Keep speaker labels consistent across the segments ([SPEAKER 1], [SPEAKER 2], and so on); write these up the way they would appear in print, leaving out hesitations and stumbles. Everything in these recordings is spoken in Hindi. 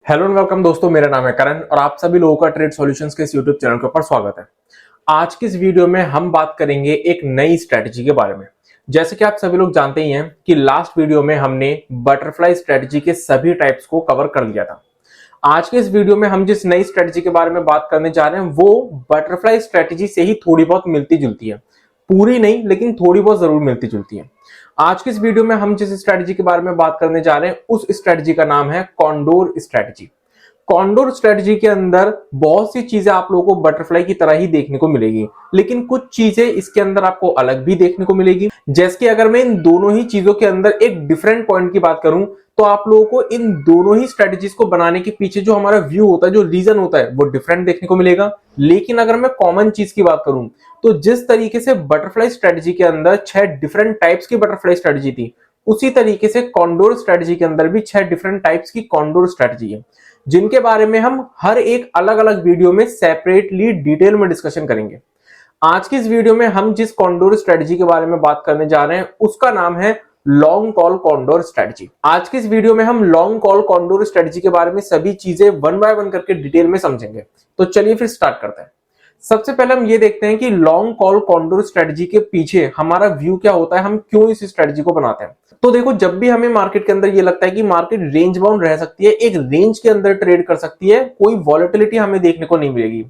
[SPEAKER 1] हेलो एंड वेलकम दोस्तों, मेरा नाम है करण और आप सभी लोगों का ट्रेड सॉल्यूशंस के इस यूट्यूब चैनल के ऊपर स्वागत है। आज की इस वीडियो में हम बात करेंगे एक नई स्ट्रेटजी के बारे में। जैसे कि आप सभी लोग जानते ही हैं कि लास्ट वीडियो में हमने बटरफ्लाई स्ट्रेटजी के सभी टाइप्स को कवर कर लिया था। आज के इस वीडियो में हम जिस नई स्ट्रेटजी के बारे में बात करने जा रहे हैं वो बटरफ्लाई स्ट्रेटजी से ही थोड़ी बहुत मिलती जुलती है, पूरी नहीं लेकिन थोड़ी बहुत जरूर मिलती जुलती है। आज की इस वीडियो में हम जिस स्ट्रेटजी के बारे में बात करने जा रहे हैं उस स्ट्रेटजी का नाम है कॉन्डोर स्ट्रेटजी। कॉन्डोर स्ट्रेटजी के अंदर बहुत सी चीजें आप लोगों को बटरफ्लाई की तरह ही देखने को मिलेगी, लेकिन कुछ चीजें इसके अंदर आपको अलग भी देखने को मिलेगी। जैसे कि अगर मैं इन दोनों ही चीजों के अंदर एक डिफरेंट पॉइंट की बात करूं तो आप लोगों को इन दोनों ही स्ट्रेटजीज को बनाने के पीछे जो हमारा व्यू होता है, जो रीजन होता है, वो डिफरेंट देखने को मिलेगा। लेकिन अगर मैं कॉमन चीज की बात करूं तो जिस तरीके से बटरफ्लाई स्ट्रेटजी के अंदर 6 डिफरेंट टाइप्स की बटरफ्लाई स्ट्रेटजी थी, उसी तरीके से कॉन्डोर स्ट्रेटजी के अंदर भी 6 डिफरेंट टाइप्स की कॉन्डोर स्ट्रेटजी है, जिनके बारे में हम हर एक अलग अलग वीडियो में सेपरेटली डिटेल में डिस्कशन करेंगे। आज की इस वीडियो में हम जिस कॉन्डोर स्ट्रेटजी के बारे में बात करने जा रहे हैं उसका नाम है लॉन्ग कॉल कॉन्डोर स्ट्रेटजी। आज की इस वीडियो में हम लॉन्ग कॉल कॉन्डोर स्ट्रेटजी के बारे में सभी चीजें वन बाय वन करके डिटेल में समझेंगे। तो चलिए फिर स्टार्ट करते हैं। सबसे पहले हम ये देखते हैं कि लॉन्ग कॉल कॉन्डोर स्ट्रेटजी के पीछे हमारा व्यू क्या होता है, हम क्यों इस स्ट्रेटजी को बनाते हैं। तो देखो, जब भी हमें मार्केट के अंदर ये लगता है कि मार्केट रेंज बाउंड रह सकती है, एक रेंज के अंदर ट्रेड कर सकती है, कोई वॉलेटिलिटी हमें देखने को नहीं मिलेगी,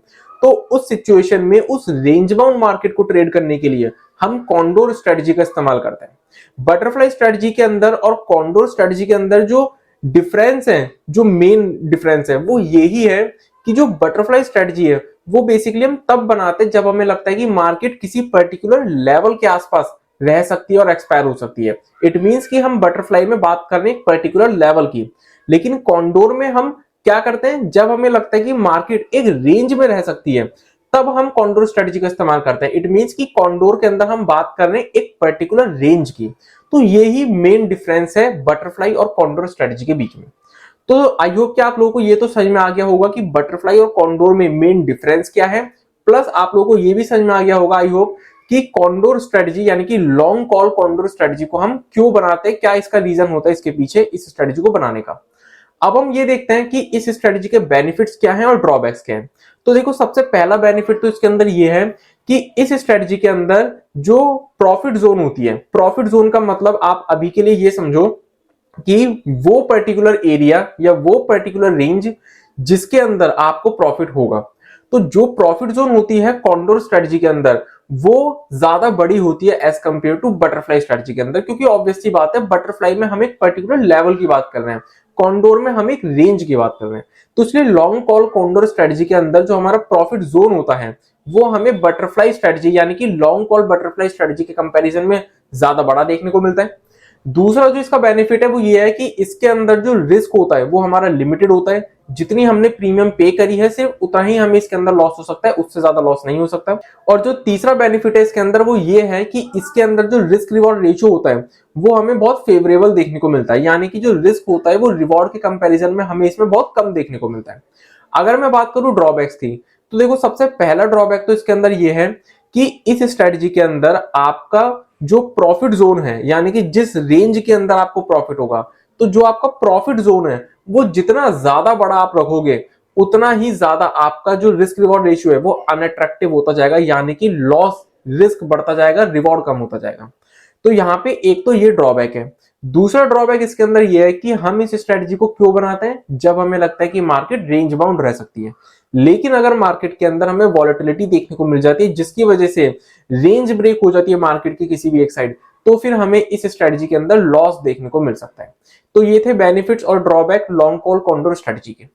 [SPEAKER 1] तो उस सिचुएशन में उस रेंज बाउंड मार्केट को ट्रेड करने के लिए हम कॉन्डोर स्ट्रेटजी का इस्तेमाल करते हैं। बटरफ्लाई स्ट्रेटजी के अंदर और कॉन्डोर स्ट्रेटजी के अंदर जो डिफरेंस है, जो मेन डिफरेंस है, वो यही है कि जो बटरफ्लाई स्ट्रेटजी है वो बेसिकली हम तब बनाते हैं जब हमें लगता है कि मार्केट किसी पर्टिकुलर लेवल के आसपास रह सकती है और एक्सपायर हो सकती है। इट मींस कि हम बटरफ्लाई में बात कर रहे हैं एक पर्टिकुलर लेवल की, लेकिन कॉन्डोर में हम क्या करते हैं, जब हमें लगता है कि मार्केट एक रेंज में रह सकती है तब हम कॉन्डोर स्ट्रेटजी का इस्तेमाल करते हैं। इट मींस कि कॉन्डोर के अंदर हम बात कर रहे हैं एक पर्टिकुलर रेंज की। तो यही मेन डिफरेंस है बटरफ्लाई और कॉन्डोर स्ट्रेटजी के बीच में। तो आई होप कि आप लोगों को ये तो समझ में आ गया होगा कि बटरफ्लाई और कॉन्डोर में मेन डिफरेंस क्या है, प्लस आप लोगों को ये भी समझ में आ गया होगा आई होप कि कॉन्डोर स्ट्रेटजी यानी कि लॉन्ग कॉल कॉन्डोर स्ट्रेटजी को हम क्यों बनाते हैं, क्या इसका रीजन होता है इसके पीछे इस स्ट्रेटजी को बनाने का। अब हम ये देखते हैं कि इस स्ट्रेटजी के बेनिफिट्स क्या हैं और ड्रॉबैक्स क्या हैं। तो देखो, सबसे पहला बेनिफिट तो इसके अंदर ये है कि इस स्ट्रेटजी के अंदर जो प्रॉफिट जोन होती है, प्रॉफिट जोन का मतलब आप अभी के लिए ये समझो कि वो पर्टिकुलर एरिया या वो पर्टिकुलर रेंज जिसके अंदर आपको प्रॉफिट होगा। तो जो प्रॉफिट जोन होती है कॉन्डोर स्ट्रेटजी के अंदर वो ज्यादा बड़ी होती है as compared to butterfly strategy के अंदर, क्योंकि ऑब्वियस सी बात है बटरफ्लाई में हम एक पर्टिकुलर लेवल की बात कर रहे हैं, कॉन्डोर में हम एक रेंज की बात कर रहे हैं। तो इसलिए लॉन्ग कॉल कॉन्डोर स्ट्रेटजी के अंदर जो हमारा प्रॉफिट जोन होता है वो हमें बटरफ्लाई स्ट्रेटजी यानी कि लॉन्ग कॉल बटरफ्लाई स्ट्रेटजी के कंपैरिजन में ज्यादा बड़ा देखने को मिलता है। दूसरा जो इसका बेनिफिट है वो ये है कि इसके अंदर जो रिस्क होता है वो हमारा लिमिटेड होता है। जितनी हमने प्रीमियम पे करी है सिर्फ उतना ही हमें इसके अंदर लॉस हो सकता है, उससे ज्यादा लॉस नहीं हो सकता। और जो तीसरा बेनिफिट है इसके अंदर वो ये है कि इसके अंदर जो रिस्क रिवॉर्ड रेशियो होता है वो हमें बहुत फेवरेबल देखने को मिलता है, यानी कि जो रिस्क होता है वो रिवॉर्ड के कंपेरिजन में हमें इसमें बहुत कम देखने को मिलता है। अगर मैं बात करूं ड्रॉबैक्स की, तो देखो सबसे पहला ड्रॉबैक तो इसके अंदर ये है कि इस स्ट्रेटजी के अंदर आपका जो प्रॉफिट जोन है यानी कि जिस रेंज के अंदर आपको प्रॉफिट होगा, तो जो आपका प्रॉफिट जोन है वो जितना ज्यादा बड़ा आप रखोगे उतना ही ज्यादा आपका जो रिस्क रिवॉर्ड रेशियो है वो अनअट्रैक्टिव होता जाएगा, यानी कि लॉस रिस्क बढ़ता जाएगा, रिवॉर्ड कम होता जाएगा। तो यहाँ पे एक तो ये ड्रॉबैक है। दूसरा ड्रॉबैक इसके अंदर ये है कि हम इस स्ट्रेटजी को क्यों बनाते हैं, जब हमें लगता है कि मार्केट रेंज बाउंड रह सकती है। लेकिन अगर मार्केट के अंदर हमें वॉलेटिलिटी देखने को मिल जाती है जिसकी वजह से रेंज ब्रेक हो जाती है मार्केट की किसी भी एक साइड, तो फिर हमें इस स्ट्रेटजी के अंदर लॉस देखने को मिल सकता है। तो ये थे बेनिफिट्स और drawback long call condor strategy के।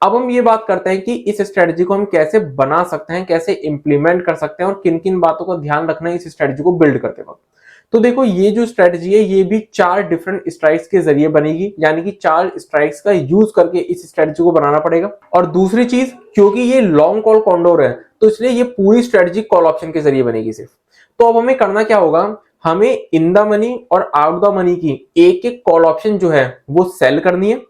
[SPEAKER 1] अब हम ये बात करते हैं कि इस स्ट्रेटजी को हम कैसे बना सकते हैं, कैसे इंप्लीमेंट कर सकते हैं और किन किन बातों का ध्यान रखना है इस स्ट्रेटजी को बिल्ड करते वक्त। तो देखो, ये जो स्ट्रेटजी है ये भी 4 डिफरेंट स्ट्राइक्स के जरिए बनेगी, यानी कि 4 स्ट्राइक्स का यूज करके इस स्ट्रेटजी को बनाना पड़ेगा। और दूसरी चीज, क्योंकि ये लॉन्ग कॉल कॉन्डोर है तो इसलिए ये पूरी स्ट्रेटजी कॉल ऑप्शन के जरिए बनेगी सिर्फ। तो अब हमें करना क्या होगा, हमें इन द मनी और आउट द मनी की एक एक कॉल ऑप्शन जो है वो सेल करनी है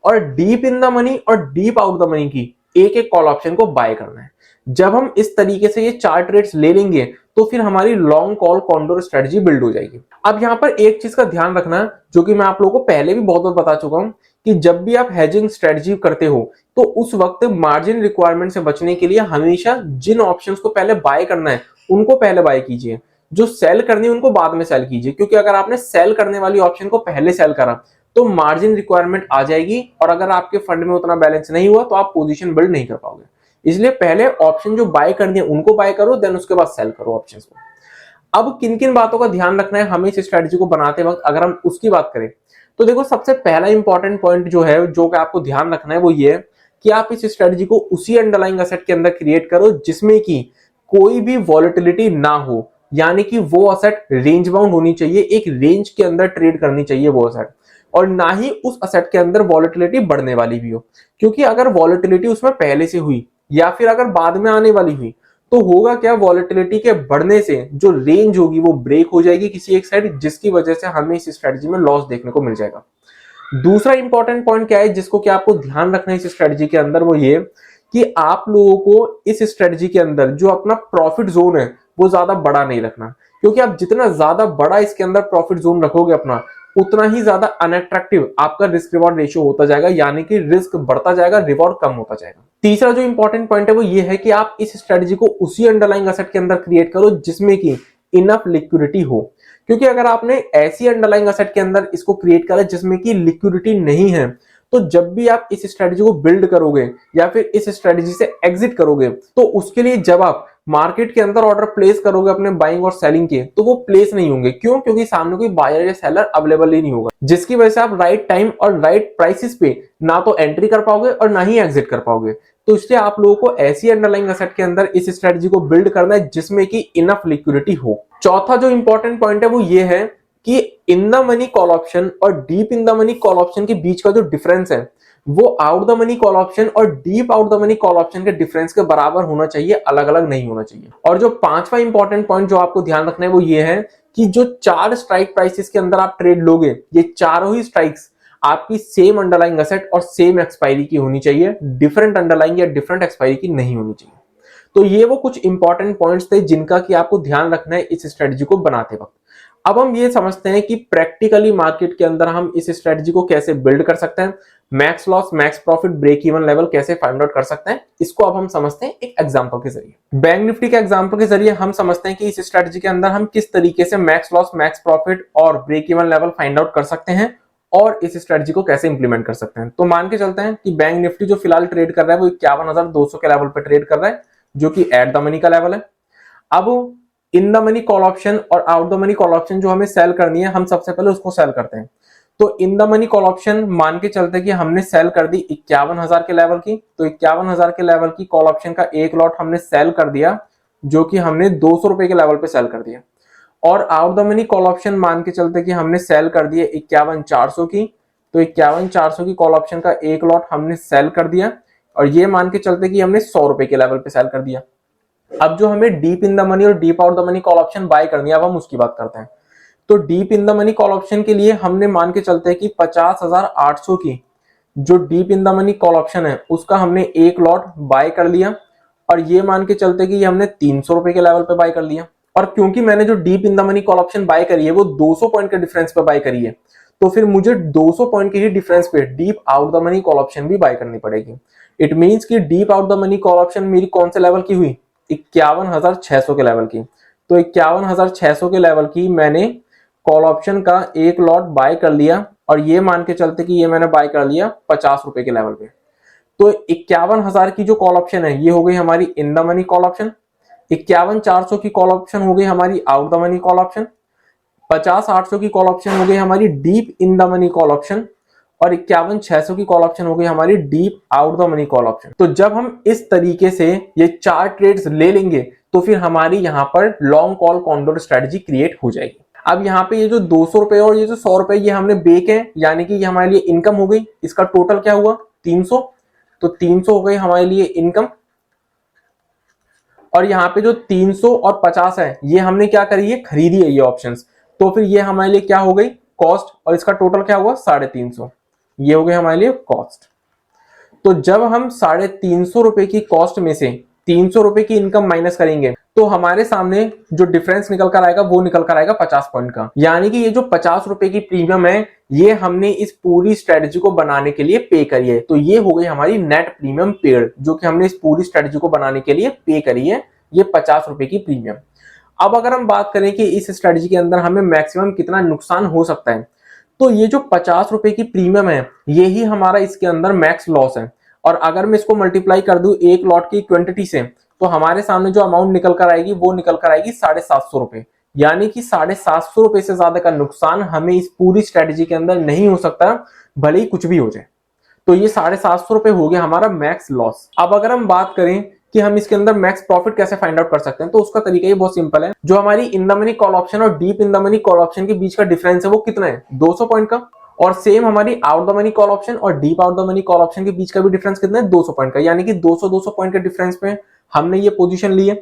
[SPEAKER 1] और डीप इन द मनी और डीप आउट द मनी की एक एक कॉल ऑप्शन को बाय करना है। जब हम इस तरीके से ये 4 ट्रेड्स ले लेंगे तो फिर हमारी long call condor strategy build हो जाएगी। अब यहाँ पर एक चीज का ध्यान रखना जो कि मैं आप लोगों को पहले भी बहुत बार बता चुका हूं कि जब भी आप हेजिंग स्ट्रेटजी करते हो तो उस वक्त मार्जिन रिक्वायरमेंट से बचने के लिए हमेशा जिन ऑप्शंस को पहले बाय करना है उनको पहले बाय कीजिए, जो सेल करनी है उनको बाद में सेल कीजिए, क्योंकि अगर आपने सेल करने वाली ऑप्शन को पहले सेल करा तो मार्जिन रिक्वायरमेंट आ जाएगी और अगर आपके फंड में उतना बैलेंस नहीं हुआ तो आप पोजीशन बिल्ड नहीं कर पाओगे। इसलिए पहले ऑप्शन जो बाय करनी है उनको बाय करो, देन उसके बाद सेल करो ऑप्शंस को। अब किन किन बातों का ध्यान रखना है हमें इस स्ट्रेटजी को बनाते वक्त, अगर हम उसकी बात करें तो देखो सबसे पहला इंपॉर्टेंट पॉइंट जो है जो कि आपको ध्यान रखना है वो ये है कि आप इस स्ट्रेटजी को उसी अंडरलाइंग एसेट के अंदर क्रिएट करो जिसमें कि कोई भी वॉलेटिलिटी ना हो, यानी कि वो असेट रेंज बाउंड होनी चाहिए, एक रेंज के अंदर ट्रेड करनी चाहिए वो असेट, और ना ही उस असेट के अंदर वॉलेटिलिटी बढ़ने वाली भी हो, क्योंकि अगर वॉलेटिलिटी उसमें पहले से हुई या फिर अगर बाद में आने वाली हुई तो होगा क्या, वॉलेटिलिटी के बढ़ने से जो रेंज होगी वो ब्रेक हो जाएगी किसी एक साइड, जिसकी वजह से हमें इस स्ट्रेटजी में लॉस देखने को मिल जाएगा। दूसरा इंपॉर्टेंट पॉइंट क्या है जिसको कि आपको ध्यान रखना है इस स्ट्रेटजी के अंदर, वो ये कि आप लोगों को इस स्ट्रेटजी के अंदर जो अपना प्रॉफिट जोन है वो ज्यादा बड़ा नहीं रखना, क्योंकि आप जितना ज्यादा बड़ा इसके अंदर प्रॉफिट जोन रखोगे अपना, उतना ही ज्यादा अनअट्रैक्टिव आपका रिस्क रिवॉर्ड रेशियो होता जाएगा, यानी कि रिस्क बढ़ता जाएगा, रिवॉर्ड कम होता जाएगा। तीसरा जो इंपॉर्टेंट पॉइंट है वो ये है कि आप इस स्ट्रेटजी को उसी अंडरलाइंग एसेट के अंदर क्रिएट करो जिसमें कि इनफ लिक्विडिटी हो, क्योंकि अगर आपने ऐसी अंडरलाइंग एसेट के अंदर इसको क्रिएट करा जिसमें कि लिक्विडिटी नहीं है तो जब भी आप इस स्ट्रेटजी को बिल्ड करोगे या फिर इस स्ट्रेटजी से एग्जिट करोगे तो उसके लिए जब आप मार्केट के अंदर ऑर्डर प्लेस करोगे अपने बाइंग और सेलिंग के तो वो प्लेस नहीं होंगे। क्यों? क्योंकि सामने कोई बायर या सेलर अवेलेबल ही नहीं होगा, जिसकी वजह से आप राइट टाइम और राइट प्राइसेस पे ना तो एंट्री कर पाओगे और ना ही एग्जिट कर पाओगे। तो इसलिए आप लोगों को ऐसी अंडरलाइंग एसेट के अंदर इस स्ट्रेटजी को बिल्ड करना है जिसमें कि इनफ लिक्विडिटी हो। चौथा जो इंपॉर्टेंट पॉइंट है वो ये है कि in the money call option और deep in the money call option के बीच का जो डिफरेंस है वो out the money call option और deep out the money call option के डिफरेंस के बराबर होना चाहिए, अलग अलग नहीं होना चाहिए। और जो पांचवा इंपॉर्टेंट पॉइंट जो आपको ध्यान रखना है वो ये है कि जो 4 स्ट्राइक प्राइसेस के अंदर आप ट्रेड लोगे, ये चारों ही स्ट्राइक्स आपकी सेम अंडरलाइंग एसेट और सेम एक्सपायरी की होनी चाहिए, डिफरेंट अंडरलाइंग या डिफरेंट एक्सपायरी की नहीं होनी चाहिए। तो ये वो कुछ इंपॉर्टेंट पॉइंट्स थे जिनका कि आपको ध्यान रखना है इस स्ट्रेटजी को बनाते वक्त। अब हम ये समझते हैं कि प्रैक्टिकली मार्केट के अंदर हम इस स्ट्रेटजी को कैसे बिल्ड कर सकते हैं, max loss max profit break even level कैसे फाइंड आउट कर सकते हैं, इसको अब हम समझते हैं एक एग्जांपल के जरिए। बैंक निफ्टी के एग्जांपल के जरिए हम समझते हैं कि इस स्ट्रेटजी के अंदर हम किस तरीके से मैक्स लॉस मैक्स प्रॉफिट और break even level find out कर सकते हैं और इस स्ट्रेटजी को कैसे इंप्लीमेंट कर सकते हैं। तो मान के चलते हैं कि बैंक निफ्टी जो फिलहाल ट्रेड कर रहा है वो 51,200 के लेवल पे ट्रेड कर रहा है, जो कि एट द मनी का लेवल है। अब in the money call option और out the money call option जो हमें सेल करनी है, हम सबसे पहले उसको सेल करते हैं। तो इन द मनी कॉल ऑप्शन मान के चलते कि हमने सेल कर दी 51,000 के लेवल की, तो 51,000 के लेवल की कॉल ऑप्शन का एक लॉट हमने सेल कर दिया, जो कि हमने 200 रुपए के लेवल पे सेल कर दिया। और out the money call option मान के चलते कि हमने सेल कर दिया 51,400 की, तो 51,400 की कॉल ऑप्शन का एक लॉट हमने सेल कर दिया, और ये मान के चलते कि हमने 100 रुपए के लेवल पे सेल कर दिया। अब जो हमें डीप इन द मनी और deep out the money call option buy करनी है, अब हम उसकी बात करते हैं। तो deep in the money call option के लिए हमने मान के चलते हैं कि 50,800 की जो deep in the money call option है उसका हमने एक लॉट बाय कर लिया, और ये मान के चलते कि हमने 300 रुपए के लेवल पे बाय कर लिया। और क्योंकि मैंने जो deep in the money call option buy करी है वो 200 पॉइंट के डिफरेंस पे बाय करी है, तो फिर मुझे 200 पॉइंट के ही डिफरेंस पे deep out the money call option भी बाय करनी पड़ेगी। इट मींस कि deep out the money call option मेरी कौन से लेवल की हुई, 51,600 के लेवल की। तो 51,600 के लेवल की मैंने कॉल ऑप्शन का एक लॉट बाय कर लिया, और ये मान के चलते कि ये मैंने बाय कर लिया 50 रुपए के लेवल पे। तो 51,000 की जो कॉल ऑप्शन है ये हो गई हमारी in the money call option, 51,400 की कॉल ऑप्शन हो गई हमारी out the money call option, 50,800 की कॉल ऑप्शन हो गई हमारी deep in the money call option, और 51,600 की कॉल ऑप्शन हो गई हमारी deep out the money call option. तो जब हम इस तरीके से ये 4 ट्रेड्स ले लेंगे तो फिर हमारी यहाँ पर long call condor strategy create हो जाएगी। अब यहाँ पे ये जो 200 रुपए और ये जो 100 रुपए ये हमने बेक है, यानी कि ये हमारे लिए इनकम हो गई। इसका टोटल क्या हुआ 300, तो 300 हो गई हमारे लिए इनकम। और यहाँ पे जो 300 और 50 है ये हमने क्या करी है, खरीदी है ये ऑप्शंस, तो फिर ये हमारे लिए क्या हो गई कॉस्ट, और इसका टोटल क्या हुआ 350, ये हो गए हमारे लिए कॉस्ट। तो जब हम 350 रुपए की कॉस्ट में से 300 रुपए की इनकम माइनस करेंगे तो हमारे सामने जो डिफरेंस निकल कर आएगा वो निकल कर आएगा 50 पॉइंट का। यानी कि ये जो 50 रुपए की प्रीमियम है ये हमने इस पूरी स्ट्रेटजी को बनाने के लिए पे करी है। तो ये हो गई हमारी नेट प्रीमियम पेड, जो कि हमने इस पूरी स्ट्रेटजी को बनाने के लिए पे करी है, ये 50 रुपए की प्रीमियम। अब अगर हम बात करें कि इस स्ट्रेटजी के अंदर हमें मैक्सिमम कितना नुकसान हो सकता है, तो ये जो 50 रुपए की प्रीमियम है यही हमारा इसके अंदर मैक्स लॉस है। और अगर मैं इसको मल्टीप्लाई कर दूं एक लॉट की क्वांटिटी से, तो हमारे सामने जो अमाउंट निकल कर आएगी वो निकल कर आएगी 750 रुपए। यानी कि 750 रुपए से ज्यादा का नुकसान हमें इस पूरी स्ट्रेटजी के अंदर नहीं हो सकता, भले ही कुछ भी हो जाए। तो ये 750 रुपए हो गया हमारा मैक्स लॉस। अब अगर हम बात करें कि हम इसके अंदर मैक्स प्रॉफिट कैसे फाइंड आउट कर सकते हैं, तो उसका तरीका ये बहुत सिंपल है। जो हमारी in the money call option और deep in the money call option के बीच का डिफरेंस है वो कितना है, 200 पॉइंट का। और सेम हमारी out the money call option और deep out the money call option के बीच का भी डिफरेंस कितना है, 200 पॉइंट का। यानी कि 200 पॉइंट के डिफरेंस पे हमने ये पोजीशन ली है।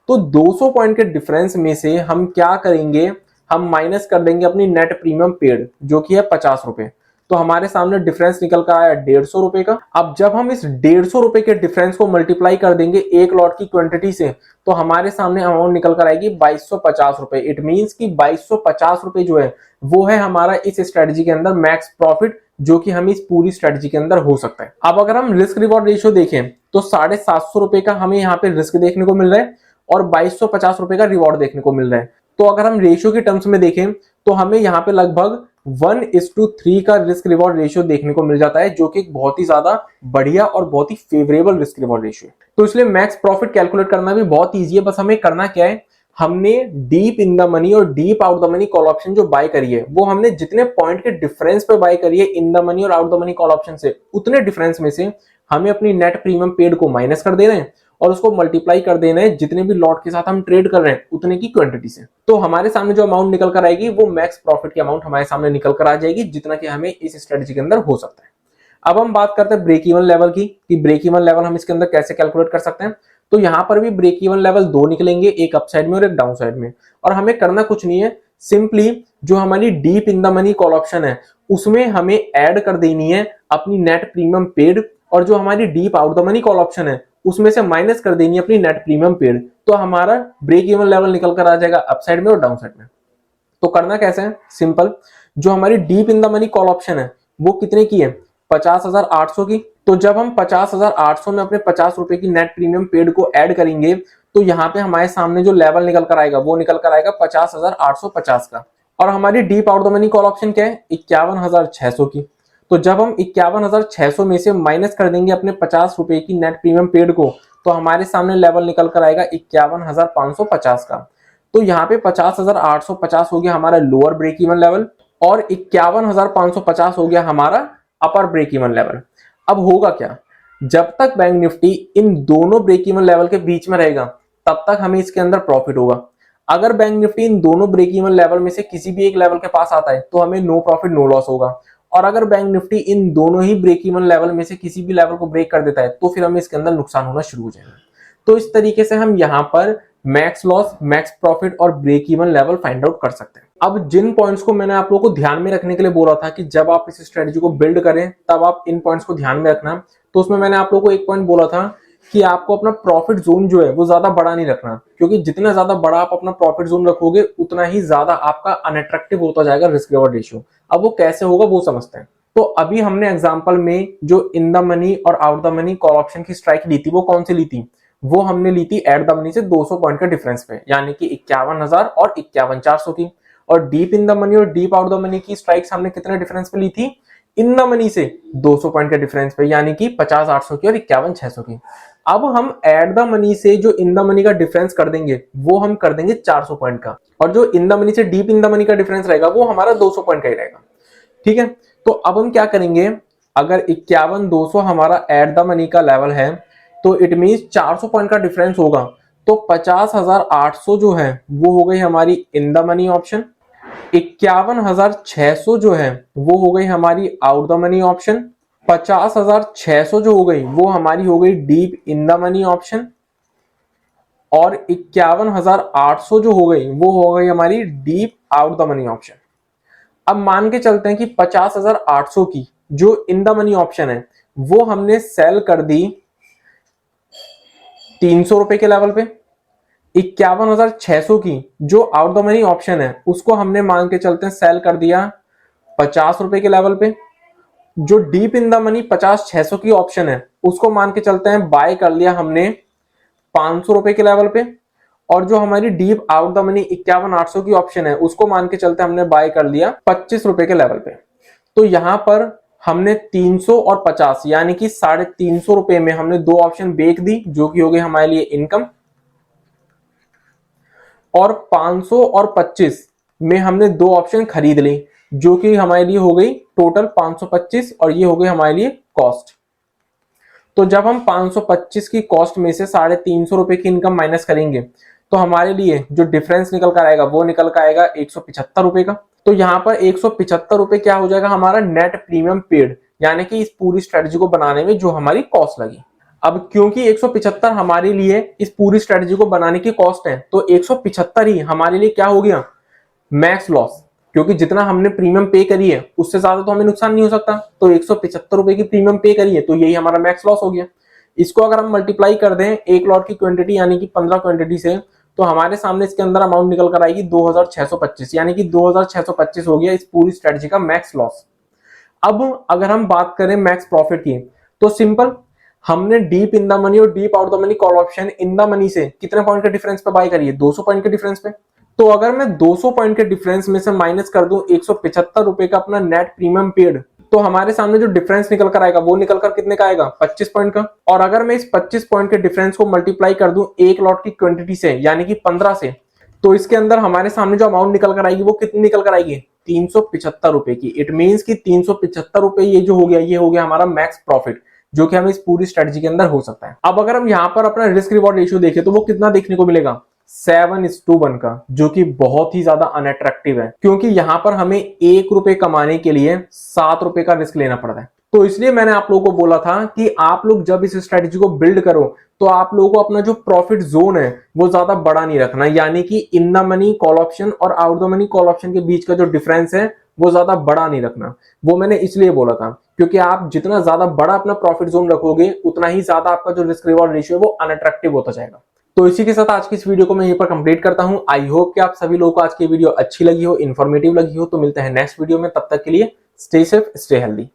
[SPEAKER 1] तो 200 पॉइंट के डिफरेंस में से हम क्या करेंगे, हम माइनस कर देंगे अपनी नेट प्रीमियम पेड, जो कि है 50 रुपए। तो हमारे सामने डिफरेंस निकल कर आया 150 रुपए का। अब जब हम इस 150 रुपए के डिफरेंस को मल्टीप्लाई कर देंगे एक लॉट की क्वांटिटी से, तो हमारे सामने अमाउंट निकल कर आएगी 2250 रुपए। इट मींस कि 2250 रुपए जो है वो है हमारा इस स्ट्रेटजी के अंदर मैक्स प्रॉफिट, जो कि हमें इस पूरी स्ट्रेटजी के अंदर हो सकता है। अब अगर हम रिस्क रिवॉर्ड रेशियो देखें तो 750 रुपए का हमें यहाँ पे रिस्क देखने को मिल रहा है और 2250 रुपए का रिवॉर्ड देखने को मिल रहा है। तो अगर हम रेशियो के टर्म्स में देखें तो हमें यहाँ पे लगभग 1:3 का रिस्क रिवॉर्ड रेशियो देखने को मिल जाता है, जो कि एक बहुत ही ज्यादा बढ़िया और बहुत ही फेवरेबल रिस्क रिवॉर्ड रेशियो है। तो इसलिए मैक्स प्रॉफिट कैलकुलेट करना भी बहुत ईजी है। बस हमें करना क्या है, हमने डीप इन द मनी और deep out the money call option जो बाय करी है वो हमने जितने पॉइंट के डिफरेंस पे बाय करी है इन द मनी और out the money call option से, उतने डिफरेंस में से हमें अपनी नेट प्रीमियम पेड को माइनस कर देना है और उसको मल्टीप्लाई कर देना है जितने भी लॉट के साथ हम ट्रेड कर रहे हैं उतने की क्वांटिटी से। तो हमारे सामने जो अमाउंट निकल कर आएगी वो मैक्स प्रॉफिट की अमाउंट हमारे सामने निकल कर आ जाएगी, जितना कि हमें इस स्ट्रेटजी के अंदर हो सकता है। अब हम बात करते हैं ब्रेक इवन लेवल की, कि ब्रेक इवन लेवल हम इसके अंदर कैसे कैलकुलेट कर सकते हैं। तो यहाँ पर भी ब्रेक इवन लेवल 2 निकलेंगे, एक अप साइड में और एक डाउन साइड में। और हमें करना कुछ नहीं है, सिंपली जो हमारी deep in the money call option है उसमें हमें ऐड कर देनी है अपनी नेट प्रीमियम पेड, और जो हमारी deep out the money call option है उसमें से माइनस कर देनी है अपनी नेट प्रीमियम पेड। तो हमारा ब्रेक इवन लेवल निकल कर आ जाएगा अप साइड में और डाउन साइड में। तो करना कैसे है, सिंपल, जो हमारी deep in the money call option है वो कितने की है, 50,800 की। तो जब हम 50,800 में अपने 50 रुपए की नेट प्रीमियम पेड को ऐड करेंगे तो यहाँ पे हमारे सामने जो लेवल निकल कर आएगा वो निकल कर आएगा 50,850 का। और हमारी deep out the money call option क्या है, 51,600 की। तो जब हम 51,600 में से माइनस कर देंगे अपने 50 रुपए की नेट प्रीमियम पेड को, तो हमारे सामने लेवल निकल कर आएगा 51,550 का। तो यहाँ पे 50,850 हो गया हमारा लोअर ब्रेक इवन लेवल और 51,550 हो गया हमारा अपर ब्रेक इवन लेवल। अब होगा क्या, जब तक बैंक निफ्टी इन दोनों ब्रेक इवन लेवल के बीच में रहेगा तब तक हमें इसके अंदर प्रॉफिट होगा। अगर बैंक निफ्टी इन दोनों ब्रेक इवन लेवल में से किसी भी एक लेवल के पास आता है तो हमें नो प्रॉफिट नो लॉस होगा। और अगर बैंक निफ्टी इन दोनों ही ब्रेक इवन लेवल में से किसी भी लेवल को ब्रेक कर देता है तो फिर हमें इसके अंदर नुकसान होना शुरू हो जाएगा। तो इस तरीके से हम यहाँ पर मैक्स लॉस, मैक्स प्रॉफिट और break even level find out कर सकते हैं। अब जिन पॉइंट्स को मैंने आप लोगों को ध्यान में रखने के लिए बोला था कि जब आप इस स्ट्रेटजी को बिल्ड करें तब आप इन पॉइंट्स को ध्यान में रखना, तो उसमें मैंने आप लोगों को एक पॉइंट बोला था कि आपको अपना प्रॉफिट जोन जो है वो ज्यादा बड़ा नहीं रखना, क्योंकि जितना ज्यादा बड़ा आप अपना प्रॉफिट जोन रखोगे उतना ही ज्यादा आपका अनअट्रैक्टिव होता जाएगा रिस्क रिवॉर्ड रेशियो। अब वो कैसे होगा वो समझते हैं। तो अभी हमने एग्जांपल में जो इन द मनी और out the money call option की स्ट्राइक ली थी वो कौन सी ली थी, वो हमने ली थी एट द मनी से 200 पॉइंट का डिफरेंस पे, यानी कि 51,000 और 51,400 की। और डीप इन द मनी और डीप आउट द मनी की स्ट्राइक्स हमने कितने डिफरेंस पे ली थी, इन द मनी से 200 पॉइंट के डिफरेंस पे, यानी कि 50,800 की और 51,600 की। अब हम एट द मनी से जो इन द मनी का डिफरेंस कर देंगे वो हम कर देंगे 400 पॉइंट का, और जो इन द मनी से डीप इन द मनी का डिफरेंस रहेगा वो हमारा 200 पॉइंट का ही रहेगा। ठीक है, तो अब हम क्या करेंगे, अगर 51,200 हमारा एट द मनी का लेवल है तो इट मींस 400 पॉइंट का डिफरेंस होगा, तो 50,800 जो है वो हो गई हमारी इन द मनी ऑप्शन, 51,600 जो है वो हो गई हमारी आउट द मनी ऑप्शन, 50,600 जो हो गई वो हमारी हो गई deep in the money option, और 51,800 जो हो गई वो हो गई हमारी deep out the money option. अब मान के चलते हैं कि 50,800 की जो इन द मनी ऑप्शन है वो हमने सेल कर दी 300 रुपए के लेवल पे, 51,600 की जो आउट द मनी ऑप्शन है उसको हमने मान के चलते हैं सेल कर दिया 50 रुपए के लेवल पे। जो डीप इन द मनी 50,600 की ऑप्शन है उसको मान के चलते हैं बाय कर लिया हमने 500 रुपए के लेवल पे। और जो हमारी डीप आउट द मनी 51,800 की ऑप्शन है उसको मान के चलते हमने बाय कर लिया 25 रुपए के लेवल पे। तो यहां पर हमने 300 और 50 यानी कि 350 रुपए में हमने दो ऑप्शन बेच दी जो कि हो गई हमारे लिए इनकम। और 500 और 25 में हमने दो ऑप्शन खरीद ली जो कि हमारे लिए हो गई टोटल 525 और ये हो गई हमारे लिए कॉस्ट। तो जब हम 525 की कॉस्ट में से 350 रुपए की इनकम माइनस करेंगे तो हमारे लिए जो डिफरेंस निकल कर आएगा वो निकल कर आएगा 175 रुपए का। तो यहाँ पर 175 रुपए क्या हो जाएगा हमारा नेट प्रीमियम पेड, यानी कि इस पूरी स्ट्रेटजी को बनाने में जो हमारी कॉस्ट लगी। अब क्योंकि 175 हमारे लिए इस पूरी स्ट्रेटजी को बनाने की कॉस्ट है तो 175 ही हमारे लिए क्या हो गया मैक्स लॉस, क्योंकि जितना हमने प्रीमियम पे करी है उससे ज्यादा तो हमें नुकसान नहीं हो सकता। तो 175 रुपए की प्रीमियम पे करी है तो यही हमारा मैक्स लॉस हो गया। इसको अगर हम मल्टीप्लाई कर दें एक लॉट की क्वांटिटी यानी कि 15 क्वांटिटी से तो हमारे सामने इसके अंदर अमाउंट निकल कर आएगी 2625, यानी कि 2625 हो गया इस पूरी स्ट्रेटजी का मैक्स लॉस। अब अगर हम बात करें मैक्स प्रॉफिट की तो सिंपल, हमने डीप इन द मनी और deep out the money call option in the money से कितने पॉइंट के डिफरेंस पे बाय करिए 200 पॉइंट के डिफरेंस पे। तो अगर मैं 200 पॉइंट के डिफरेंस में से माइनस कर दूं 175 रुपए का अपना नेट प्रीमियम पेड तो हमारे सामने जो डिफरेंस निकल कर आएगा वो निकल कर कितने का आएगा 25 पॉइंट का। और अगर मैं इस 25 पॉइंट के डिफरेंस को मल्टीप्लाई कर दूं एक लॉट की क्वांटिटी से यानी कि 15 से तो इसके अंदर हमारे सामने जो अमाउंट निकल कर आएगी वो कितनी निकल कर आएगी 375 रुपए की। इट मींस कि 375 रुपए ये जो हो गया ये हो गया हमारा मैक्स प्रॉफिट जो कि हमें इस पूरी स्ट्रेटजी के अंदर हो सकता है। अब अगर हम यहाँ पर अपना रिस्क रिवॉर्ड रेशियो देखें तो वो कितना देखने को मिलेगा 7:1 का, जो कि बहुत ही ज्यादा अनअट्रैक्टिव है क्योंकि यहाँ पर हमें 1 रुपए कमाने के लिए 7 रुपए का रिस्क लेना पड़ता है। तो इसलिए मैंने आप लोगों को बोला था कि आप लोग जब इस स्ट्रेटजी को बिल्ड करो तो आप लोगों को अपना जो प्रॉफिट जोन है वो ज्यादा बड़ा नहीं रखना, यानी कि in the money call option और out the money call option के बीच का जो डिफरेंस है वो ज्यादा बड़ा नहीं रखना। वो मैंने इसलिए बोला था क्योंकि आप जितना ज्यादा बड़ा अपना प्रॉफिट जोन रखोगे उतना ही ज्यादा आपका जो रिस्क रिवॉर्ड रेशियो है वो अनअट्रैक्टिव होता जाएगा। तो इसी के साथ आज की इस वीडियो को मैं यहीं पर कंप्लीट करता हूं। आई होप कि आप सभी लोगों को आज की वीडियो अच्छी लगी हो, इन्फॉर्मेटिव लगी हो। तो मिलते हैं नेक्स्ट वीडियो में, तब तक के लिए स्टे सेफ स्टे हेल्दी।